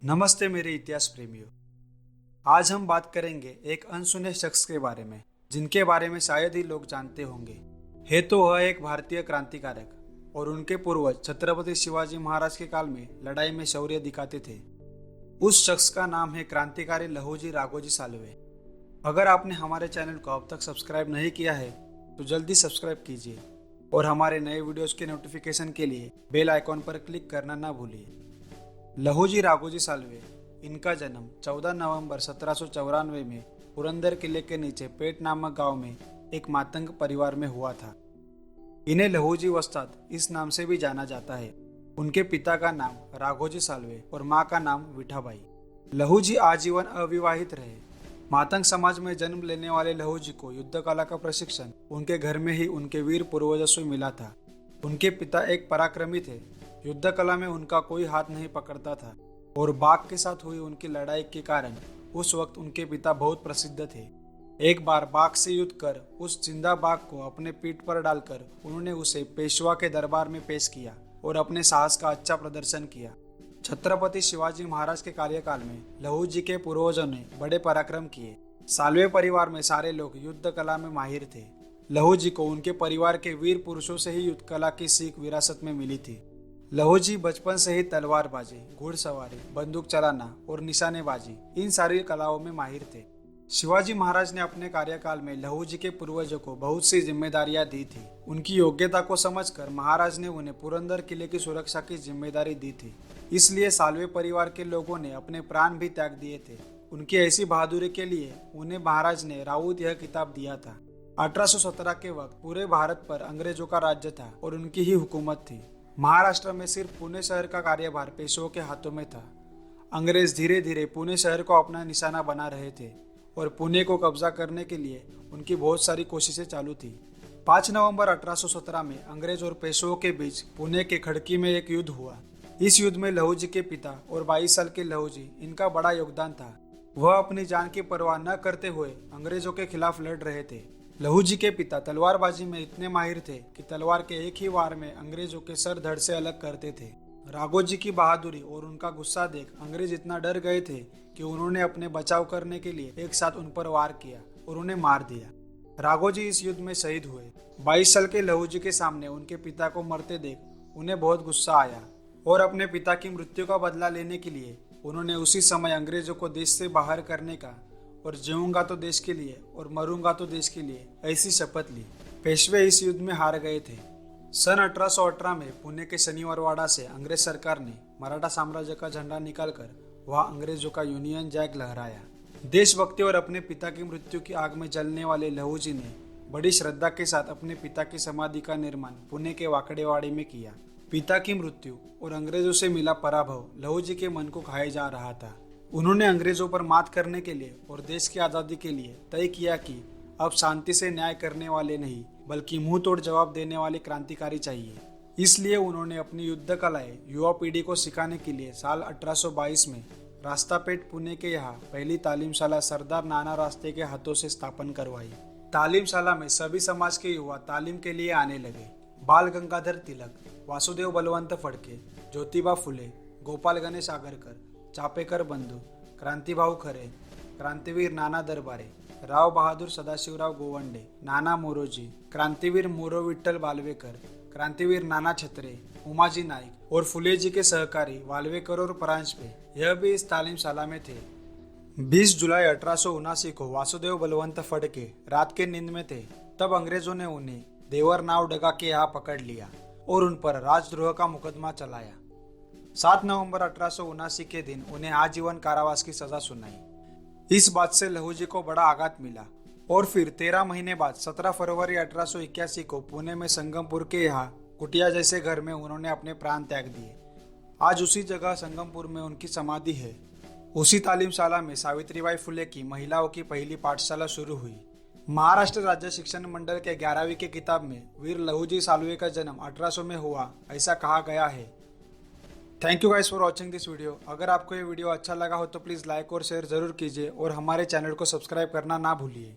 नमस्ते मेरे इतिहास प्रेमियों। आज हम बात करेंगे एक अनसुने शख्स के बारे में जिनके बारे में शायद ही लोग जानते होंगे। है तो वह एक भारतीय क्रांतिकारक और उनके पूर्वज छत्रपति शिवाजी महाराज के काल में लड़ाई में शौर्य दिखाते थे। उस शख्स का नाम है क्रांतिकारी लहूजी राघोजी साल्वे। अगर आपने हमारे चैनल को अब तक सब्सक्राइब नहीं किया है तो जल्दी सब्सक्राइब कीजिए और हमारे नए वीडियोस के नोटिफिकेशन के लिए बेल आइकॉन पर क्लिक करना ना भूलिए। लहूजी राघोजी साल्वे, इनका जन्म 14 नवंबर 1794 में पुरंदर किले के नीचे पेट नामक गांव में एक मातंग परिवार में हुआ था। इन्हें लहूजी वस्ताद इस नाम से भी जाना जाता है। उनके पिता का नाम राघोजी साल्वे और मां का नाम विठाबाई। लहूजी आजीवन अविवाहित रहे। मातंग समाज में जन्म लेने वाले लहूजी को युद्ध कला का प्रशिक्षण उनके घर में ही उनके वीर पूर्वजों से मिला था। उनके पिता एक पराक्रमी थे। युद्ध कला में उनका कोई हाथ नहीं पकड़ता था और बाघ के साथ हुई उनकी लड़ाई के कारण उस वक्त उनके पिता बहुत प्रसिद्ध थे। एक बार बाघ से युद्ध कर उस जिंदा बाघ को अपने पीठ पर डालकर उन्होंने उसे पेशवा के दरबार में पेश किया और अपने साहस का अच्छा प्रदर्शन किया। छत्रपति शिवाजी महाराज के कार्यकाल में लहूजी के पूर्वजों ने बड़े पराक्रम किए। साल्वे परिवार में सारे लोग युद्ध कला में माहिर थे। लहूजी को उनके परिवार के वीर पुरुषों से ही युद्ध कला की सीख विरासत में मिली थी। लहूजी बचपन से ही तलवारबाजी, घुड़सवारी, बंदूक चलाना और निशानेबाजी इन सारी कलाओं में माहिर थे। शिवाजी महाराज ने अपने कार्यकाल में लहूजी के पूर्वजों को बहुत सी जिम्मेदारियां दी थी। उनकी योग्यता को समझकर महाराज ने उन्हें पुरंदर किले की सुरक्षा की जिम्मेदारी दी थी। इसलिए साल्वे परिवार के लोगों ने अपने प्राण भी त्याग दिए थे। उनकी ऐसी बहादुरी के लिए उन्हें महाराज ने राउत यह खिताब दिया था। 1817 के वक्त पूरे भारत पर अंग्रेजों का राज्य था और उनकी ही हुकूमत थी। महाराष्ट्र में सिर्फ पुणे शहर का कार्यभार पेशवों के हाथों में था। अंग्रेज धीरे धीरे पुणे शहर को अपना निशाना बना रहे थे और पुणे को कब्जा करने के लिए उनकी बहुत सारी कोशिशें चालू थी। 5 नवंबर 1817 में अंग्रेज और पेशवों के बीच पुणे के खड़की में एक युद्ध हुआ। इस युद्ध में लहूजी के पिता और 22 साल के लहूजी, इनका बड़ा योगदान था। वह अपनी जान की परवाह न करते हुए अंग्रेजों के खिलाफ लड़ रहे थे। लहूजी के पिता तलवारबाजी में इतने माहिर थे कि तलवार के एक ही वार में अंग्रेजों के सर धड़ से अलग करते थे। राघोजी की बहादुरी और उनका गुस्सा देख अंग्रेज इतना डर गए थे कि उन्होंने अपने बचाव करने के लिए एक साथ उन पर वार किया और उन्हें मार दिया। राघोजी इस युद्ध में शहीद हुए। 22 साल के लहूजी के सामने उनके पिता को मरते देख उन्हें बहुत गुस्सा आया और अपने पिता की मृत्यु का बदला लेने के लिए उन्होंने उसी समय अंग्रेजों को देश से बाहर करने का और जीऊंगा तो देश के लिए और मरूंगा तो देश के लिए ऐसी शपथ ली। पेशवे इस युद्ध में हार गए थे। सन 1818 में पुणे के शनिवारवाड़ा से अंग्रेज सरकार ने मराठा साम्राज्य का झंडा निकालकर वहां अंग्रेजों का यूनियन जैक लहराया। देशभक्ति और अपने पिता की मृत्यु की आग में जलने वाले लहूजी ने बड़ी श्रद्धा के साथ अपने पिता की समाधि का निर्माण पुणे के वाकड़ेवाड़ी में किया। पिता की मृत्यु और अंग्रेजों से मिला पराभव लहूजी के मन को खाए जा रहा था। उन्होंने अंग्रेजों पर मात करने के लिए और देश की आज़ादी के लिए तय किया कि अब शांति से न्याय करने वाले नहीं बल्कि मुंह तोड़ जवाब देने वाले क्रांतिकारी चाहिए। इसलिए उन्होंने अपनी युद्ध कलाएं युवा पीढ़ी को सिखाने के लिए साल 1822 में रास्तापेट पुणे के यहाँ पहली तालीमशाला सरदार नाना रास्ते के हाथों से स्थापन करवाई। तालीमशाला में सभी समाज के युवा तालीम के लिए आने लगे। बाल गंगाधर तिलक, वासुदेव बलवंत फडके, ज्योतिबा फुले, गोपाल गणेश आगरकर, चापेकर बंधू, क्रांतिभाऊ खरे, क्रांतिवीर नाना दरबारे, राव बहादुर सदाशिवराव गोवंडे, नाना मोरोजी, क्रांतिवीर मोरो विठ्ठल बालवेकर, क्रांतिवीर नाना छत्रे, उमाजी नाइक और फुले जी के सहकारी वाल्वेकर और परांजपे, यह भी इस तालीमशाला में थे। 20 जुलाई 1879 को वासुदेव बलवंत फडके रात के नींद में थे। तब अंग्रेजों ने उन्हें देवर नाव डगा के यहाँ पकड़ लिया और उन पर राजद्रोह का मुकदमा चलाया। 7 नवंबर 1879 के दिन उन्हें आजीवन कारावास की सजा सुनाई। इस बात से लहूजी को बड़ा आघात मिला और फिर 13 महीने बाद 17 फरवरी 1881 को पुणे में संगमपुर के यहाँ कुटिया जैसे घर में उन्होंने अपने प्राण त्याग दिए। आज उसी जगह संगमपुर में उनकी समाधि है। उसी तालीमशाला में सावित्रीबाई फुले की महिलाओं की पहली पाठशाला शुरू हुई। महाराष्ट्र राज्य शिक्षण मंडल के 11वीं की किताब में वीर लहूजी साल्वे का जन्म 1800 में हुआ ऐसा कहा गया है। Thank you guys for watching this video. अगर आपको ये वीडियो अच्छा लगा हो तो प्लीज़ लाइक और शेयर ज़रूर कीजिए और हमारे चैनल को सब्सक्राइब करना ना भूलिए।